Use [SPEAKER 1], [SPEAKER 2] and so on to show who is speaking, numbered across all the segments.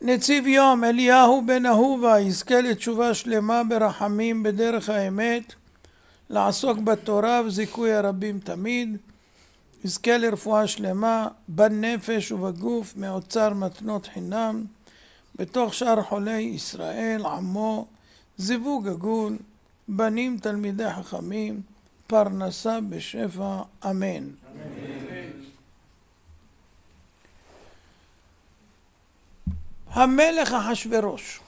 [SPEAKER 1] נציב יום אליהו בן אהובה יזכה לתשובה שלמה ברחמים בדרך האמת, לעסוק בתורה וזיכוי הרבים תמיד, יזכה לרפואה שלמה בנפש ובגוף מאוצר מתנות חינם, בתוך שאר חולי ישראל עמו, זיווג הגון, בנים תלמידי חכמים, פרנסה בשפע, אמן. המלך אחשוורוש.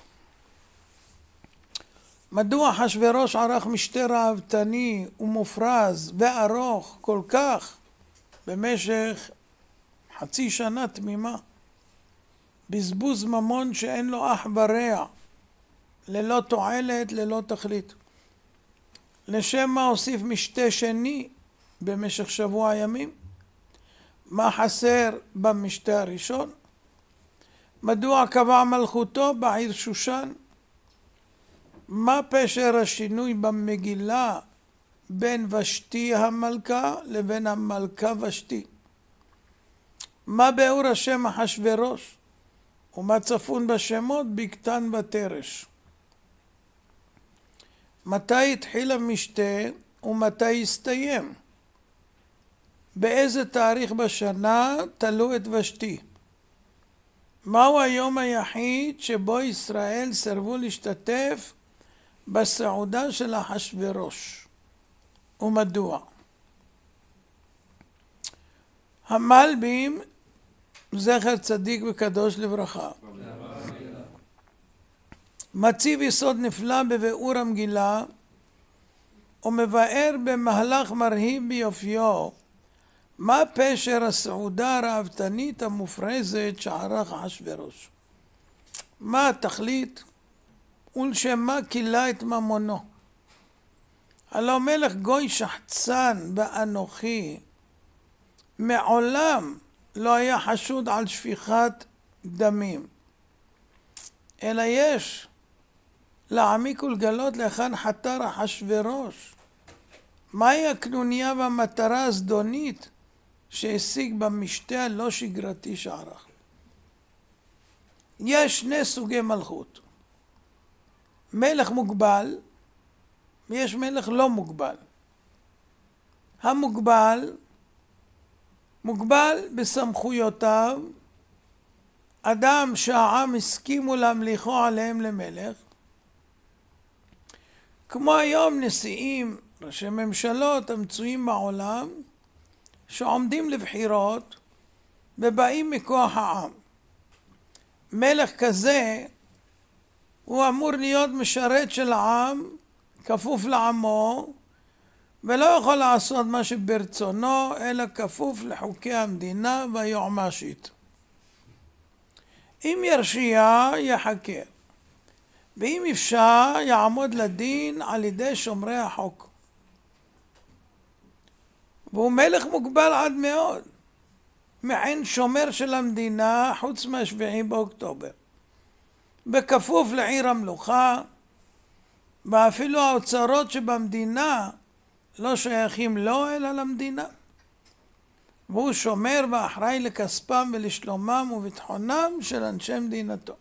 [SPEAKER 1] מדוע אחשוורוש ערך משתה ראוותני ומופרז וארוך כל כך במשך חצי שנה תמימה? בזבוז ממון שאין לו אח ורע, ללא תועלת, ללא תכלית. לשם מה הוסיף משתה שני במשך שבוע ימים? מה חסר במשתה הראשון? מדוע קבע מלכותו בעיר שושן? מה פשר השינוי במגילה בין ושתי המלכה לבין המלכה ושתי? מה ביאור השם אחשוורוש? ומה צפון בשמות בקתן ותרש? מתי התחיל המשתה ומתי הסתיים? באיזה תאריך בשנה תלו את ושתי? מהו היום היחיד שבו ישראל סרבו להשתתף בסעודה של אחשוורוש? ומדוע? המלבים, זכר צדיק וקדוש לברכה, מציב יסוד נפלא בביאור המגילה ומבאר במהלך מרהיב ביופיו מה פשר הסעודה הראוותנית המופרזת שערך אחשוורוש. מה התכלית ולשם מה כילה את ממונו? הלא מלך גוי שחצן ואנוכי מעולם לא היה חשוד על שפיכת דמים, אלא יש להעמיק ולגלות להיכן חתר אחשוורוש, מהי הקנוניה והמטרה הזדונית שהשיג במשתה הלא שגרתי שערך. יש שני סוגי מלכות, מלך מוגבל ויש מלך לא מוגבל. המוגבל מוגבל בסמכויותיו, אדם שהעם הסכימו להמליכו עליהם למלך, כמו היום נשיאים, ראשי ממשלות המצויים בעולם שעומדים לבחירות ובאים מכוח העם. מלך כזה הוא אמור להיות משרת של העם, כפוף לעמו, ולא יכול לעשות מה שברצונו, אלא כפוף לחוקי המדינה והיועמ"שית. אם ירשיע יחקר, ואם אפשר יעמוד לדין על ידי שומרי החוק. והוא מלך מוגבל עד מאוד, מעין שומר של המדינה חוץ מה7 באוקטובר, בכפוף לעיר המלוכה, ואפילו האוצרות שבמדינה לא שייכים לו אלא למדינה, והוא שומר ואחראי לכספם ולשלומם וביטחונם של אנשי מדינתו.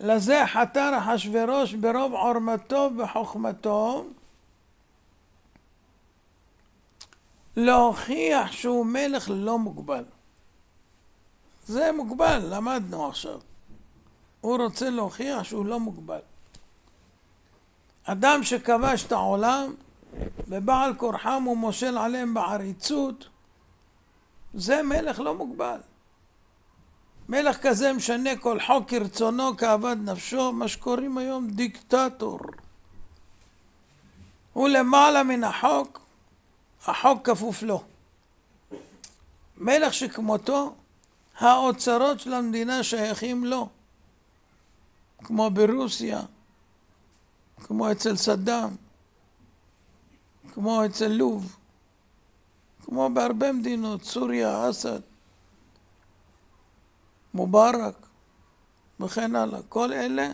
[SPEAKER 1] לזה חתר אחשוורוש ברוב עורמתו וחוכמתו להוכיח שהוא מלך לא מוגבל. זה מוגבל, למדנו עכשיו. הוא רוצה להוכיח שהוא לא מוגבל. אדם שכבש את העולם ובעל כורחם ומושל עליהם בעריצות, זה מלך לא מוגבל. מלך כזה משנה כל חוק כרצונו כאוות נפשו, מה שקוראים היום דיקטטור. הוא למעלה מן החוק, החוק כפוף לו. מלך שכמותו, האוצרות של המדינה שייכים לו, כמו ברוסיה, כמו אצל סדאם, כמו אצל לוב, כמו בהרבה מדינות, סוריה, אסד, מובארק וכן הלאה. כל אלה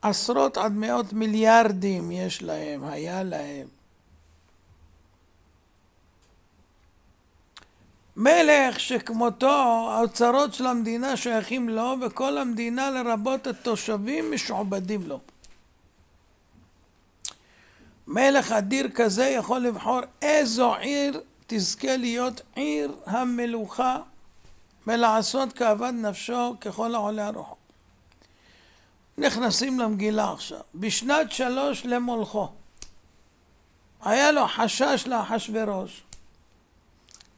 [SPEAKER 1] עשרות עד מאות מיליארדים יש להם, היה להם. מלך שכמותו, האוצרות של המדינה שייכים לו, וכל המדינה לרבות התושבים משועבדים לו. מלך אדיר כזה יכול לבחור איזו עיר תזכה להיות עיר המלוכה, ולעשות כאוות נפשו ככל העולה על רוחו. נכנסים למגילה עכשיו. בשנת 3 למולכו היה לו חשש לאחשוורוש,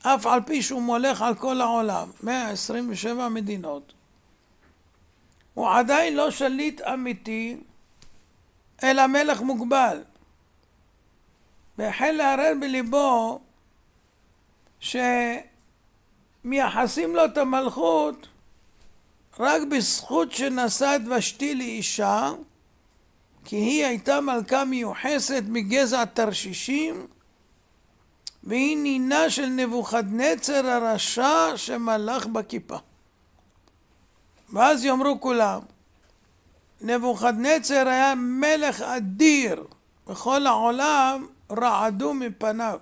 [SPEAKER 1] אף על פי שהוא מולך על כל העולם, 127 מדינות. הוא עדיין לא שליט אמיתי, אלא מלך מוגבל. והחל להרהר בליבו שמייחסים לו את המלכות רק בזכות שנשא את ושתי לאישה, כי היא הייתה מלכה מיוחסת מגזע תרשישים, והיא נינה של נבוכדנצר הרשע שמלך בכיפה. ואז יאמרו כולם, נבוכדנצר היה מלך אדיר, בכל העולם רעדו מפניו.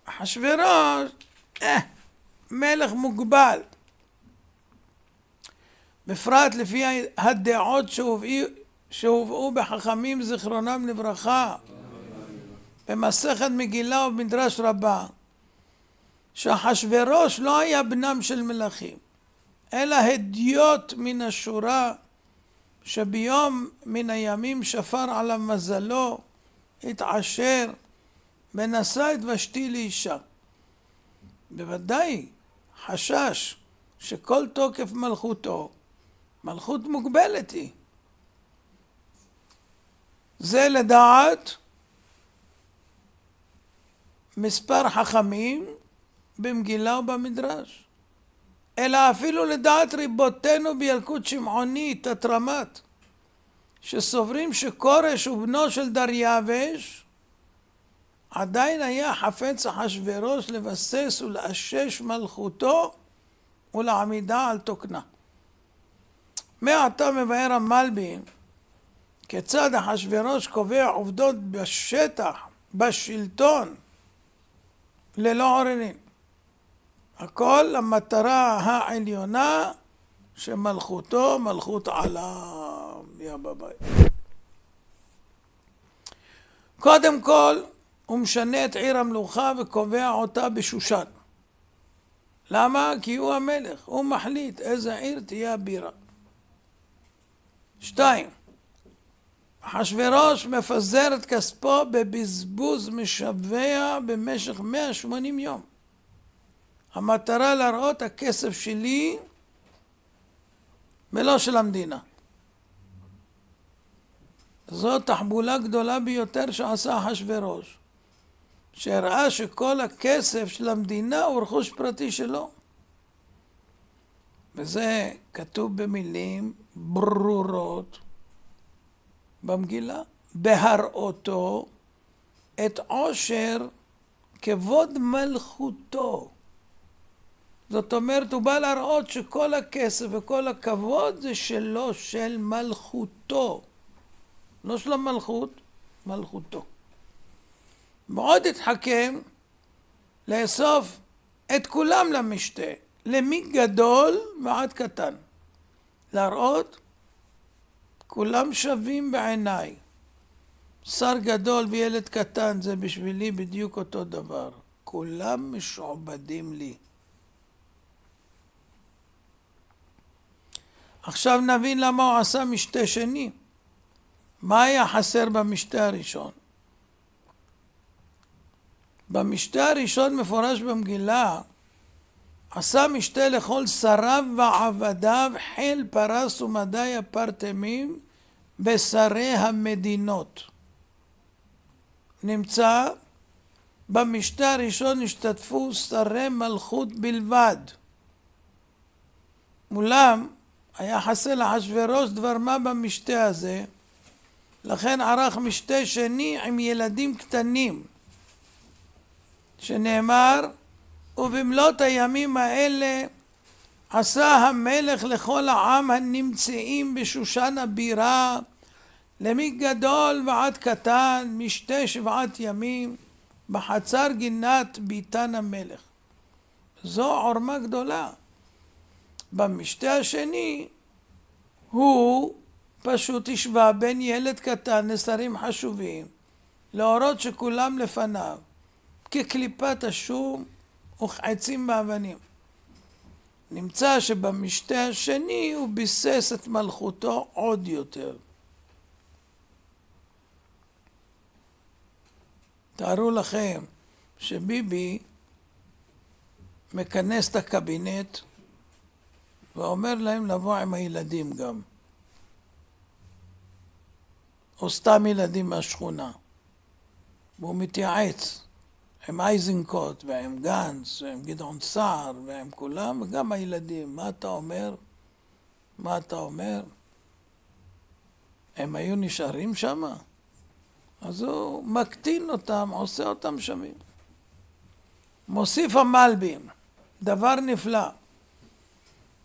[SPEAKER 1] אחשוורוש, מלך מוגבל. בפרט לפי הדעות שהובאו בחכמים זיכרונם לברכה, במסכת מגילה ובמדרש רבה, שאחשוורוש לא היה בנם של מלכים, אלא הדיוט מן השורה, שביום מן הימים שפר עליו מזלו, התעשר, ונשא את ושתי לאישה. בוודאי חשש שכל תוקף מלכותו, מלכות מוגבלת היא. זה לדעת מספר חכמים במגילה ובמדרש, אלא אפילו לדעת ריבותינו בילקוט שמעוני, תתרמת, שסוברים שכורש הוא בנו של דריווש, עדיין היה חפץ אחשוורוש לבסס ולאשש מלכותו ולעמידה על תוקנה. מעתה מבאר המלבי כיצד אחשוורוש קובע עובדות בשטח, בשלטון, ללא עוררין. הכל למטרה העליונה שמלכותו מלכות עולם. יא בבית. קודם כל הוא משנה את עיר המלוכה וקובע אותה בשושן. למה? כי הוא המלך, הוא מחליט איזה עיר תהיה הבירה. 2. אחשוורוש מפזר את כספו בבזבוז משווע במשך 180 יום. המטרה להראות הכסף שלי ולא של המדינה. זו תחבולה גדולה ביותר שעשה אחשוורוש, שהראה שכל הכסף של המדינה הוא רכוש פרטי שלו. וזה כתוב במילים ברורות במגילה, בהראותו את עושר כבוד מלכותו. זאת אומרת, הוא בא להראות שכל הכסף וכל הכבוד זה שלו, של מלכותו. לא של המלכות, מלכותו. מאוד התחכם לאסוף את כולם למשתה, גדול ועד קטן. להראות, כולם שווים בעיניי. שר גדול וילד קטן זה בשבילי בדיוק אותו דבר. כולם משועבדים לי. עכשיו נבין למה הוא עשה משתה שני. מה היה חסר במשתה הראשון? במשתה הראשון מפורש במגילה, עשה משתה לכל שריו ועבדיו, חיל פרס ומדי הפרטמים ושרי המדינות. נמצא במשתה הראשון השתתפו שרי מלכות בלבד. מולם היה חסר לאחשוורוש דבר מה במשתה הזה, לכן ערך משתה שני עם ילדים קטנים, שנאמר, ובמלאת הימים האלה עשה המלך לכל העם הנמצאים בשושן הבירה, גדול ועד קטן, משתה 7 ימים, בחצר גינת ביתן המלך. זו עורמה גדולה. במשתה השני הוא פשוט השווה בין ילד קטן לשרים חשובים, להורות שכולם לפניו, כקליפת השום וכעצים באבנים. נמצא שבמשתה השני הוא ביסס את מלכותו עוד יותר. תארו לכם שביבי מכנס את הקבינט ואומר להם לבוא עם הילדים גם, או סתם ילדים מהשכונה, והוא מתייעץ עם אייזנקוט ועם גנץ ועם גדעון סער ועם כולם, וגם הילדים. מה אתה אומר? מה אתה אומר? הם היו נשארים שם? אז הוא מקטין אותם, עושה אותם שווים. מוסיף המלבים, דבר נפלא.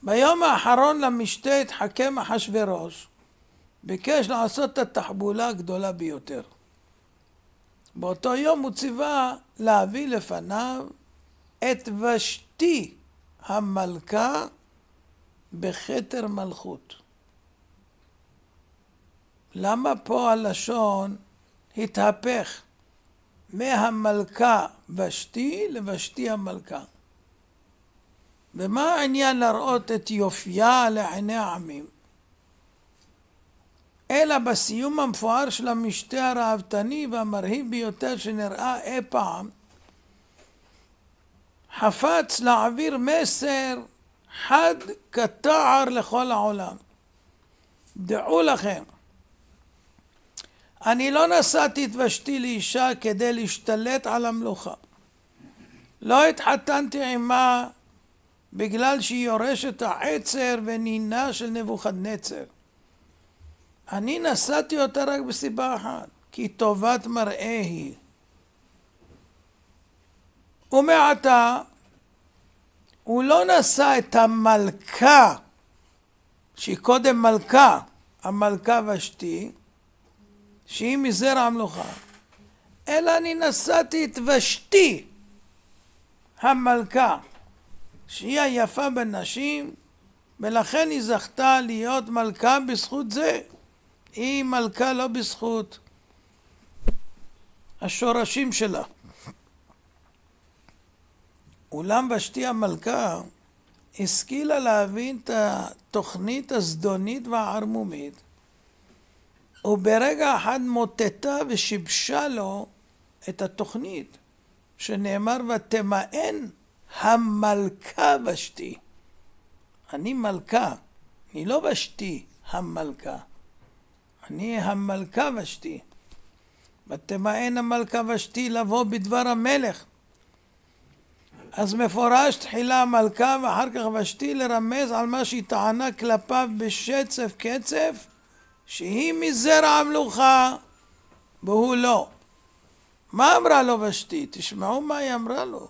[SPEAKER 1] ביום האחרון למשתה התחכם אחשוורוש, ביקש לעשות את התחבולה הגדולה ביותר. באותו יום הוא ציווה להביא לפניו את ושתי המלכה בכתר מלכות. למה פה הלשון התהפך מהמלכה ושתי לושתי המלכה? ומה העניין להראות את יופייה לעיני העמים? אלא בסיום המפואר של המשתה הרהבתני והמרהיב ביותר שנראה אי פעם, חפץ להעביר מסר חד כתער לכל העולם. דעו לכם, אני לא נשאתי את ושתי לאישה כדי להשתלט על המלוכה. לא התחתנתי עמה בגלל שהיא יורשת העצר ונינה של נבוכדנצר. אני נשאתי אותה רק בסיבה אחת, כי טובת מראה היא. ומעתה, הוא לא נשא את המלכה, שהיא קודם מלכה, המלכה ושתי, שהיא מזרע המלוכה, אלא אני נשאתי את ושתי, המלכה, שהיא היפה בנשים, ולכן היא זכתה להיות מלכה בזכות זה. היא מלכה לא בזכות השורשים שלה. אולם ושתי המלכה השכילה להבין את התוכנית הזדונית והערמומית, וברגע אחד מוטטה ושיבשה לו את התוכנית, שנאמר ותמאן המלכה ושתי. אני מלכה, אני לא ושתי המלכה, אני המלכה ושתי. ותמאן המלכה ושתי לבוא בדבר המלך. אז מפורש תחילה המלכה ואחר כך ושתי לרמז על מה שהיא טענה כלפיו בשצף קצף, שהיא מזרע המלוכה והוא לא. מה אמרה לו ושתי? תשמעו מה היא אמרה לו.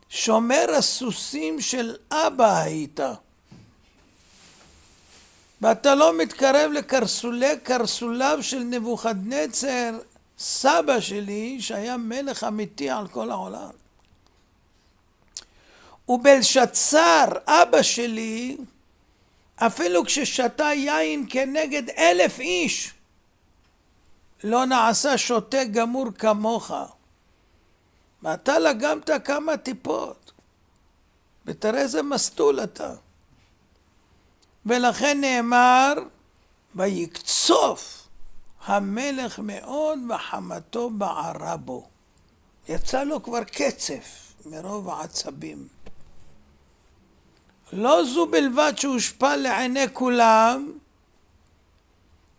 [SPEAKER 1] שומר הסוסים של אבא היית, ואתה לא מתקרב לקרסוליו של נבוכדנצר, סבא שלי, שהיה מלך אמיתי על כל העולם. ובלשצר, אבא שלי, אפילו כששתה יין כנגד 1,000 איש, לא נעשה שותה גמור כמוך. ואתה לגמת כמה טיפות, ותראה איזה מסטול אתה. ולכן נאמר, ויקצוף המלך מאוד וחמתו בערה בו. יצא לו כבר קצף מרוב העצבים. לא זו בלבד שהושפע לעיני כולם,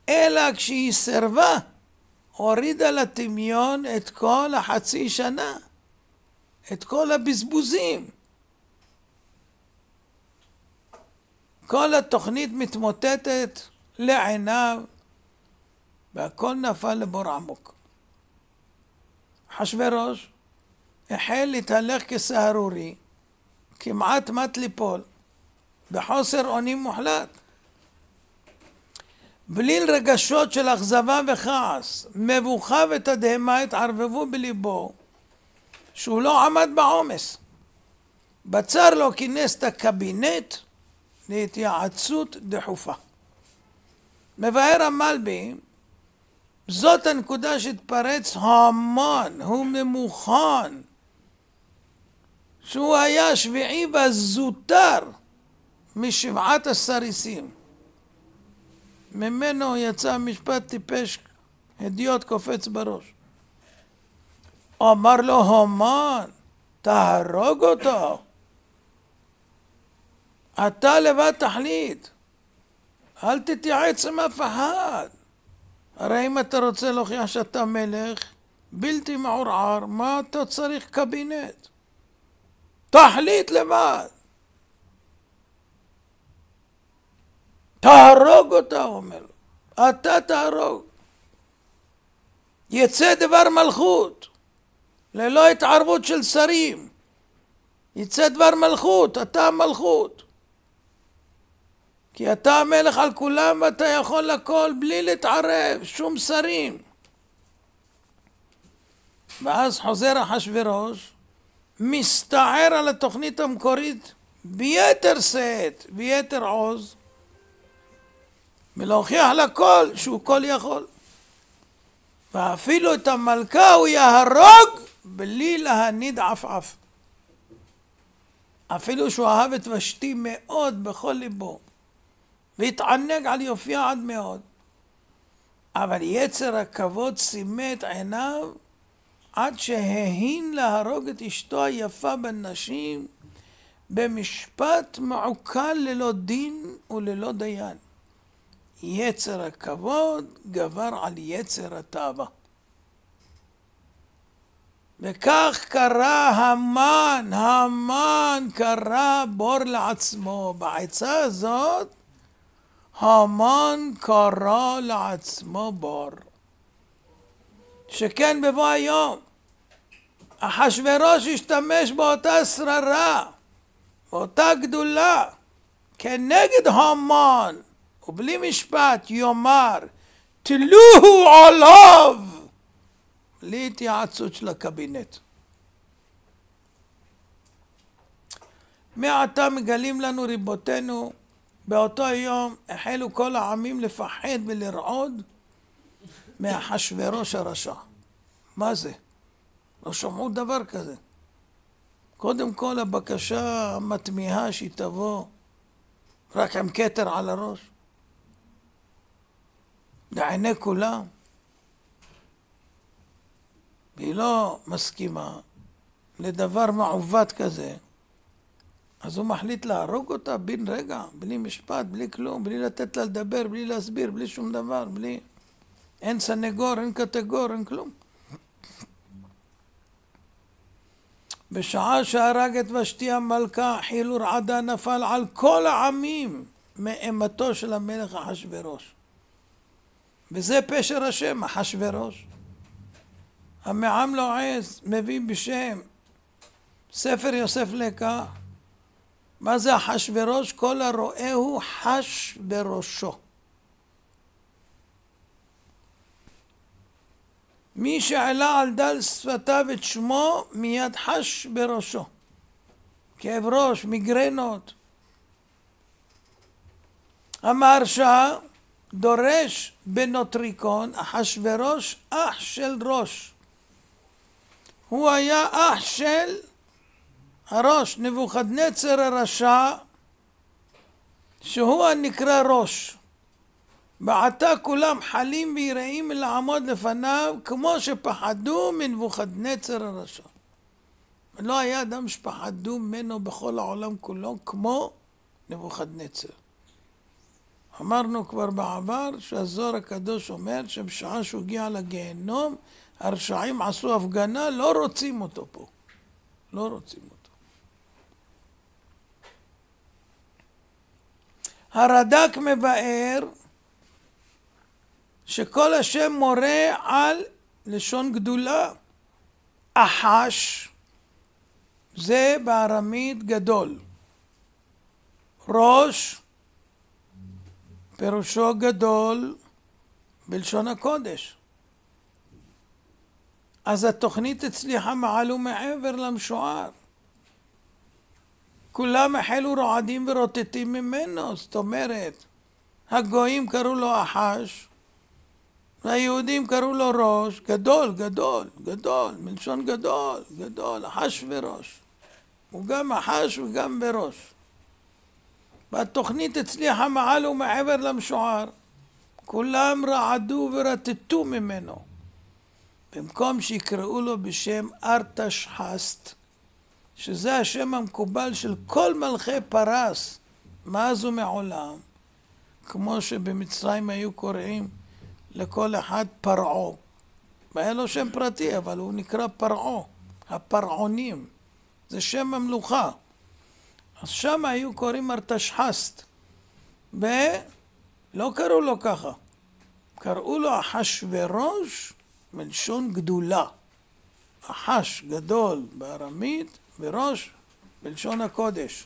[SPEAKER 1] אלא כשהיא סרבה, הורידה לטמיון את כל החצי שנה, את כל הבזבוזים. כל התוכנית מתמוטטת לעיניו, והכל נפל לבור עמוק. אחשוורוש החל להתהלך כסהרורי, כמעט מת ליפול, בחוסר אונים מוחלט. בליל רגשות של אכזבה וכעס, מבוכה ותדהמה התערבבו בליבו, שהוא לא עמד בעומס. בצר לו כינס את הקבינט להתייעצות דחופה. מבאר המלבי, זאת הנקודה שהתפרץ המון, הוא ממוכן, שהוא היה שביעי והזוטר משבעת הסריסים. ממנו יצא משפט טיפש, הדיוט קופץ בראש. אמר לו המן, תהרוג אותו. אתה לבד תחליט. אל תתייעץ עם אף אחד. הרי אם אתה רוצה להוכיח שאתה מלך, בלתי מעורער, מה אתה צריך קבינט? תחליט לבד. תהרוג אותה, הוא אומר לו. אתה תהרוג. יצא דבר מלכות, ללא התערבות של שרים. יצא דבר מלכות, אתה המלכות. כי אתה המלך על כולם ואתה יכול לכל בלי להתערב, שום שרים. ואז חוזר אחשוורוש, מסתער על התוכנית המקורית ביתר שאת, ביתר עוז, ולהוכיח לכל שהוא כל יכול. ואפילו את המלכה הוא יהרוג בלי להניד עפעף. אפילו שהוא אהב את ושתי מאוד בכל ליבו, והתענג על יופייה עד מאוד. אבל יצר הכבוד סימא את עיניו עד שההין להרוג את אשתו היפה בנשים במשפט מעוקל ללא דין וללא דיין. יצר הכבוד גבר על יצר התאווה. וכך קרא המן קרא בור לעצמו. בעצה הזאת המן קרא לעצמו בור. שכן בבוא היום אחשוורוש השתמש באותה שררה, באותה גדולה, כנגד המן, ובלי משפט יאמר תלוהו עליו, בלי התייעצות של הקבינט. מעתה מגלים לנו ריבותינו, באותו יום החלו כל העמים לפחד ולרעוד מאחשוורוש הרשע. מה זה? לא שמעו דבר כזה. קודם כל הבקשה המתמיהה שהיא תבוא רק עם כתר על הראש, לעיני כולם, והיא לא מסכימה לדבר מעוות כזה, אז הוא מחליט להרוג אותה בן רגע, בלי משפט, בלי כלום, בלי לתת לה לדבר, בלי להסביר, בלי שום דבר, בלי... אין סנגור, אין קטגור, אין כלום. בשעה שהרג את ושתי המלכה, חילור עדה נפל על כל העמים מאימתו של המלך אחשוורוש. וזה פשר השם, אחשוורוש. המעם לועז מביא בשם ספר יוסף לקח. מה זה אחשוורוש? כל הרואהו חש בראשו. מי שעלה על דל שפתיו את שמו מיד חש בראשו. כאב ראש, מיגרנות. המהרש"א דורש בנוטריקון, אחשוורוש אח של ראש. הוא היה אח של הראש, נבוכדנצר הרשע, שהוא הנקרא ראש. בעתה כולם חלים ויראים לעמוד לפניו כמו שפחדו מנבוכדנצר הרשע. לא היה אדם שפחדו ממנו בכל העולם כולו כמו נבוכדנצר. אמרנו כבר בעבר שהזוהר הקדוש אומר שבשעה שהוא הגיע לגיהנום, הרשעים עשו הפגנה, לא רוצים אותו פה. לא רוצים אותו. הרד"ק מבאר שכל השם מורה על לשון גדולה. אחש זה בארמית גדול. ראש פירושו גדול בלשון הקודש. אז התוכנית הצליחה מעל ומעבר למשוער. כולם החלו רועדים ורוטטים ממנו, זאת אומרת, הגויים קראו לו אחש, והיהודים קראו לו ראש, גדול, גדול, גדול, מלשון גדול, גדול, אחש וראש. הוא גם אחש וגם בראש. והתוכנית הצליחה מעל ומעבר למשוער. כולם רעדו ורטטו ממנו. במקום שיקראו לו בשם ארתשחסט, שזה השם המקובל של כל מלכי פרס, מאז ומעולם, כמו שבמצרים היו קוראים לכל אחד פרעו. והיה לו שם פרטי, אבל הוא נקרא פרעו, הפרעונים. זה שם המלוכה. אז שם היו קוראים ארתשחסט. ולא קראו לו ככה. קראו לו אחשוורוש מלשון גדולה. אחש גדול בארמית וראש בלשון הקודש.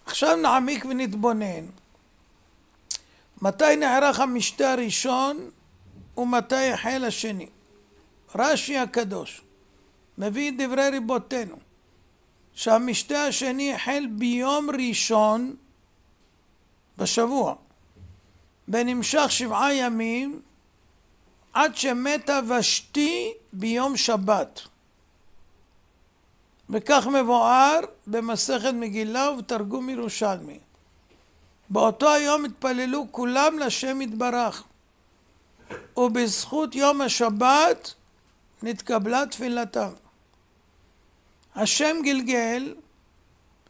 [SPEAKER 1] עכשיו נעמיק ונתבונן. מתי נערך המשתה הראשון ומתי החל השני? רש"י הקדוש מביא דברי רבותינו שהמשתה השני החל ביום ראשון בשבוע ונמשך 7 ימים עד שמתה ושתי ביום שבת. וכך מבואר במסכת מגילה ובתרגום ירושלמי. באותו היום התפללו כולם לשם יתברך, ובזכות יום השבת נתקבלה תפילתם. השם גלגל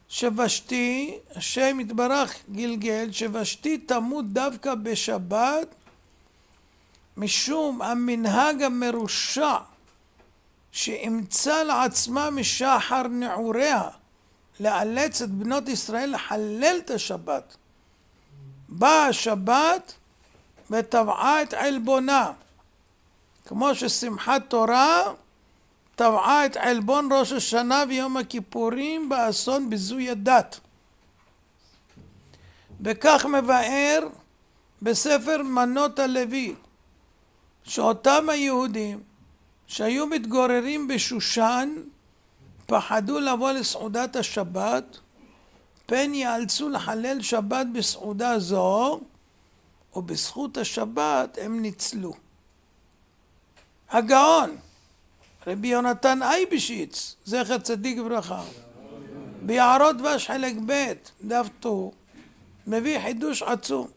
[SPEAKER 1] שבשתי, השם יתברך גלגל שבשתי תמות דווקא בשבת, משום המנהג המרושע שאימצה לעצמה משחר נעוריה לאלץ את בנות ישראל לחלל את השבת. באה השבת וטבעה את עלבונה, כמו ששמחת תורה טבעה את עלבון ראש השנה ויום הכיפורים באסון ביזוי הדת. וכך מבאר בספר מנות הלוי שאותם היהודים שהיו מתגוררים בשושן פחדו לבוא לסעודת השבת, פן יאלצו לחלל שבת בסעודה זו, ובזכות השבת הם ניצלו. הגאון רבי יונתן אייבשיץ, זכר צדיק וברכה, ביערות דבש חלק ב' דף ט"ו, מביא חידוש עצום.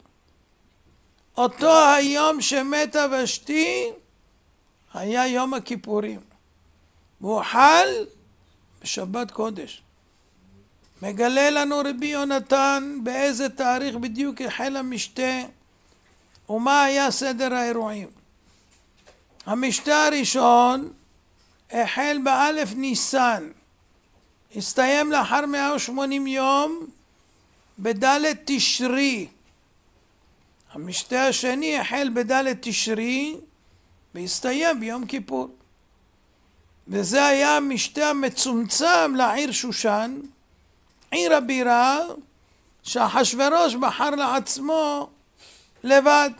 [SPEAKER 1] אותו היום שמתה ושתי היה יום הכיפורים, והוא חל בשבת קודש. מגלה לנו רבי יונתן באיזה תאריך בדיוק החל המשתה ומה היה סדר האירועים. המשתה הראשון החל באלף ניסן, הסתיים לאחר 180 יום בדלת תשרי. המשתה השני החל בדלת תשרי והסתיים ביום כיפור. וזה היה המשתה המצומצם לעיר שושן, עיר הבירה שאחשוורוש בחר לעצמו לבד.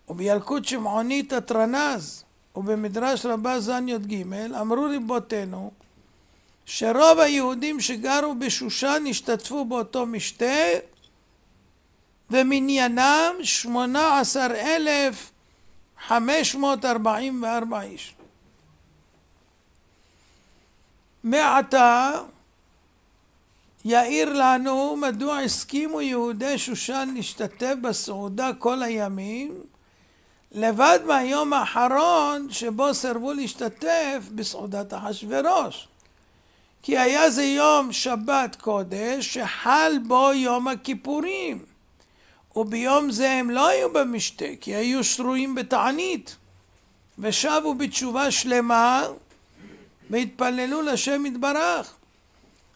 [SPEAKER 1] ובילקוט שמעונית הטרנז ובמדרש רבה זן י"ג אמרו רבותינו שרוב היהודים שגרו בשושן השתתפו באותו משתה, ומניינם 18,544 איש. מעתה יאיר לנו מדוע הסכימו יהודי שושן להשתתף בסעודה כל הימים, לבד מהיום האחרון שבו סרבו להשתתף בסעודת אחשוורוש. כי היה זה יום שבת קודש שחל בו יום הכיפורים, וביום זה הם לא היו במשתה, כי היו שרויים בתענית, ושבו בתשובה שלמה והתפללו לשם יתברך.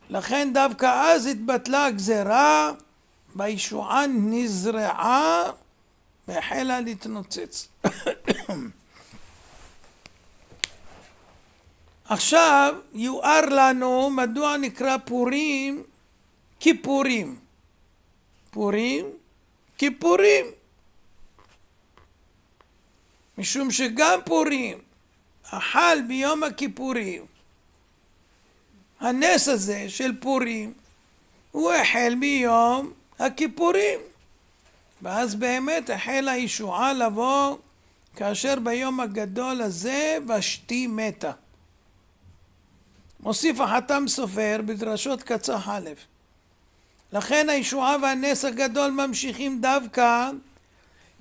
[SPEAKER 1] לכן דווקא אז התבטלה הגזרה, והישועה נזרעה והחלה להתנוצץ. עכשיו יואר לנו מדוע נקרא פורים כיפורים. פורים כיפורים. משום שגם פורים אכל ביום הכיפורים, הנס הזה של פורים, הוא החל ביום הכיפורים. ואז באמת החל הישועה לבוא כאשר ביום הגדול הזה ושתי מתה. מוסיף החתם סופר בדרשות קצח א'. לכן הישועה והנס הגדול ממשיכים דווקא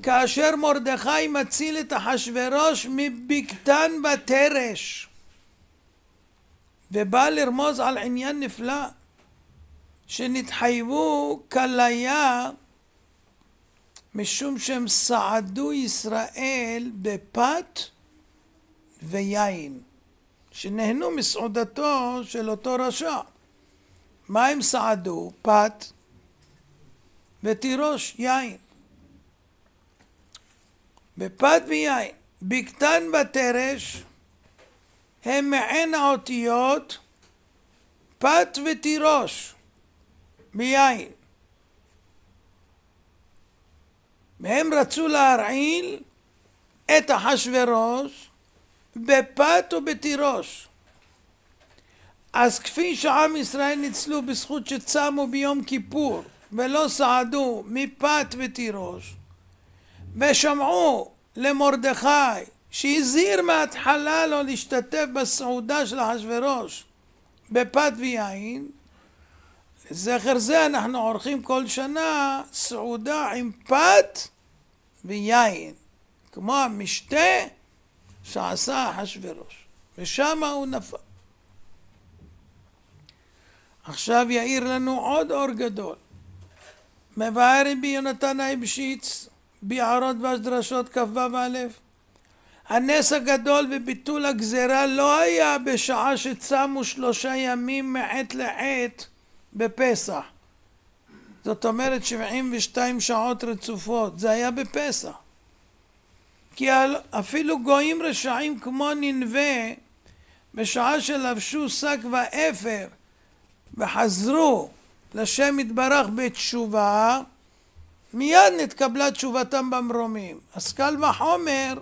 [SPEAKER 1] כאשר מרדכי מציל את אחשוורוש מבגתן בתרש, ובא לרמוז על עניין נפלא שנתחייבו כליה משום שהם סעדו ישראל בפת ויין, שנהנו מסעודתו של אותו רשע. מה הם סעדו? פת ותירוש, יין. בפת ויין. בגתן בתרש הם מעין האותיות פת ותירוש מיין. והם רצו להרעיל את אחשוורוש בפת ובתירוש. אז כפי שעם ישראל ניצלו בזכות שצמו ביום כיפור ולא סעדו מפת ותירוש, ושמעו למרדכי שהזהיר מההתחלה לא להשתתף בסעודה של אחשוורוש בפת ויין, לזכר זה אנחנו עורכים כל שנה סעודה עם פת ויין, כמו המשתה שעשה אחשוורוש, ושם הוא נפל. עכשיו יאיר לנו עוד אור גדול. מבאר רבי יונתן אייבשיץ ביערות דרשות כ"ו א', הנס הגדול בביטול הגזרה לא היה בשעה שצמו 3 ימים מעת לעת בפסח. זאת אומרת 72 שעות רצופות, זה היה בפסח. כי אפילו גויים רשעים כמו נינווה, בשעה שלבשו שק ואפר וחזרו לשם יתברך בתשובה, מיד נתקבלה תשובתם במרומים. אז קל וחומר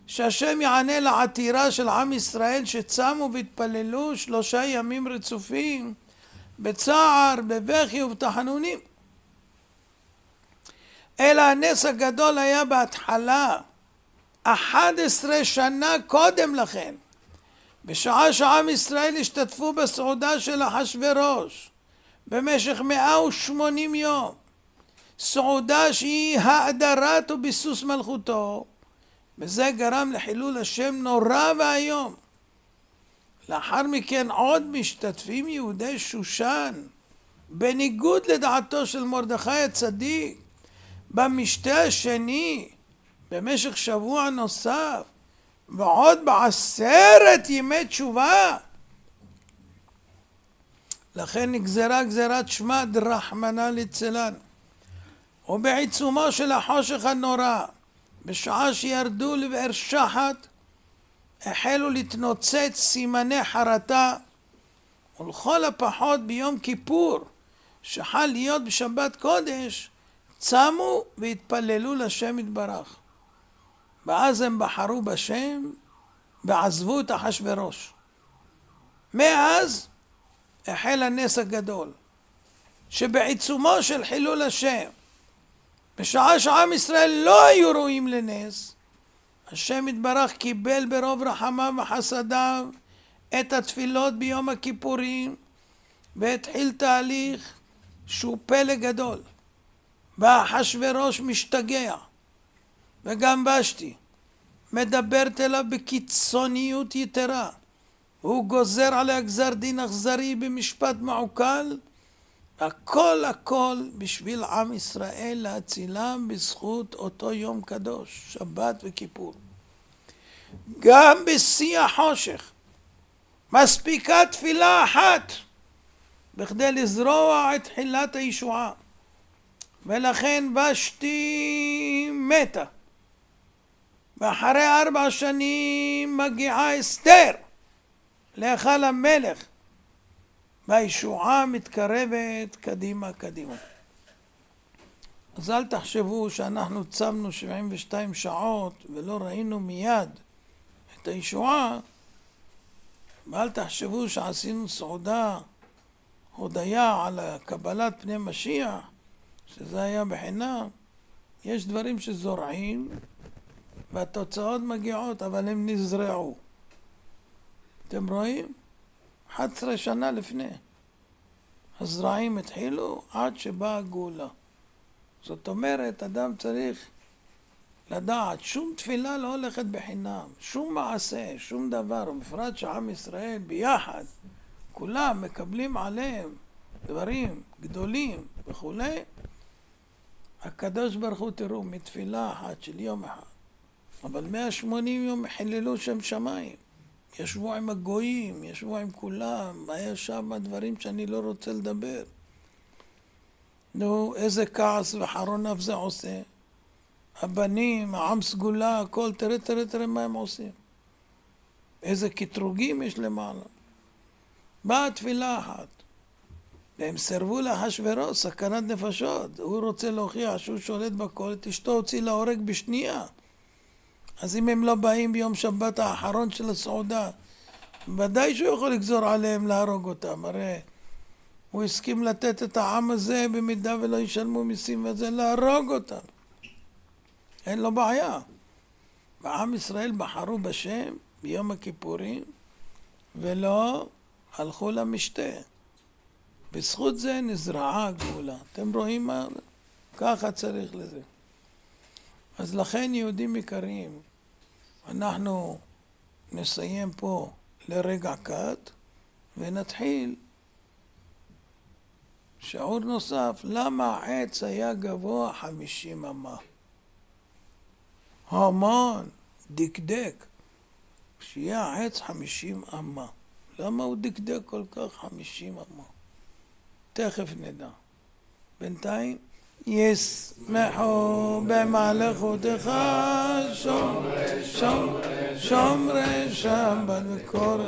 [SPEAKER 1] שהשם יענה לעתירה של עם ישראל שצמו והתפללו 3 ימים רצופים בצער, בבכי ובתחנונים. אלא הנס הגדול היה בהתחלה 11 שנה קודם לכן, בשעה שעם ישראל השתתפו בסעודה של אחשוורוש במשך 180 יום, סעודה שהיא האדרת וביסוס מלכותו, וזה גרם לחילול השם נורא והיום. לאחר מכן עוד משתתפים יהודי שושן, בניגוד לדעתו של מרדכי הצדיק, במשתה השני במשך שבוע נוסף, ועוד ב10 ימי תשובה. לכן נגזרה גזירת שמד רחמנא ליצלן. ובעיצומו של החושך הנורא, בשעה שירדו לבאר שחת, החלו להתנוצץ סימני חרטה, ולכל הפחות ביום כיפור, שחל להיות בשבת קודש, צמו והתפללו לשם יתברך. ואז הם בחרו בשם ועזבו את אחשוורוש. מאז החל הנס הגדול, שבעיצומו של חילול השם, בשעה שעם ישראל לא היו ראויים לנס, השם יתברך קיבל ברוב רחמיו וחסדיו את התפילות ביום הכיפורים, והתחיל תהליך שהוא פלא גדול. ואחשוורוש משתגע, וגם ושתי מדברת אליו בקיצוניות יתרה. הוא גוזר עליה גזר דין אכזרי במשפט מעוקל, הכל בשביל עם ישראל להצילם בזכות אותו יום קדוש, שבת וכיפור. גם בשיא החושך מספיקה תפילה אחת בכדי לזרוע את תחילת הישועה. ולכן ושתי מתה, ואחרי 4 שנים מגיעה אסתר להיכל המלך, והישועה מתקרבת קדימה. אז אל תחשבו שאנחנו צמנו 72 שעות ולא ראינו מיד את הישועה, ואל תחשבו שעשינו סעודה, הודיה על קבלת פני משיח, שזה היה בחינם. יש דברים שזורעים והתוצאות מגיעות, אבל הם נזרעו. אתם רואים? 11 שנה לפני. הזרעים התחילו עד שבאה הגאולה. זאת אומרת, אדם צריך לדעת, שום תפילה לא הולכת בחינם, שום מעשה, שום דבר, ובפרט שעם ישראל ביחד, כולם מקבלים עליהם דברים גדולים וכו'. הקדוש ברוך הוא, תראו, מתפילה אחת של יום אחד, אבל 180 יום חיללו שם שמיים. ישבו עם הגויים, ישבו עם כולם, היה שם דברים שאני לא רוצה לדבר. נו, איזה כעס וחרון אף זה עושה. הבנים, העם סגולה, הכל, תראה מה הם עושים. איזה קטרוגים יש למעלה. באה תפילה אחת, והם סרבו לאחשוורוש, סכנת נפשות. הוא רוצה להוכיח שהוא שולט בכל, את אשתו הוציא להורג בשנייה. אז אם הם לא באים ביום שבת האחרון של הסעודה, ודאי שהוא יכול לגזור עליהם להרוג אותם. הרי הוא הסכים לתת את העם הזה במידה ולא ישלמו מיסים וזה, להרוג אותם. אין לו בעיה. בעם ישראל בחרו בשם ביום הכיפורים ולא הלכו למשתה. בזכות זה נזרעה הגאולה. אתם רואים מה? ככה צריך לזה. אז לכן יהודים יקרים, אנחנו נסיים פה לרגע קט ונתחיל שיעור נוסף. למה העץ היה גבוה 50 אמה? המן דקדק שיהיה העץ 50 אמה. למה הוא דקדק כל כך 50 אמה? תכף נדע. בינתיים ישמחו במלכותך שומרי שבת וקורא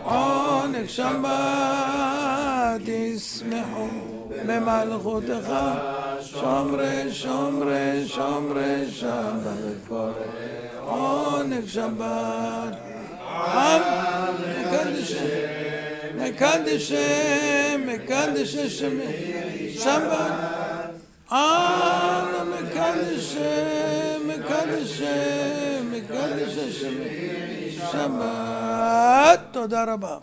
[SPEAKER 1] עונג שבת. ישמחו במלכותך שומרי שבת וקורא עונג שבת. מקדש שמי שבת. מקדש שמי שבת. תודה רבה.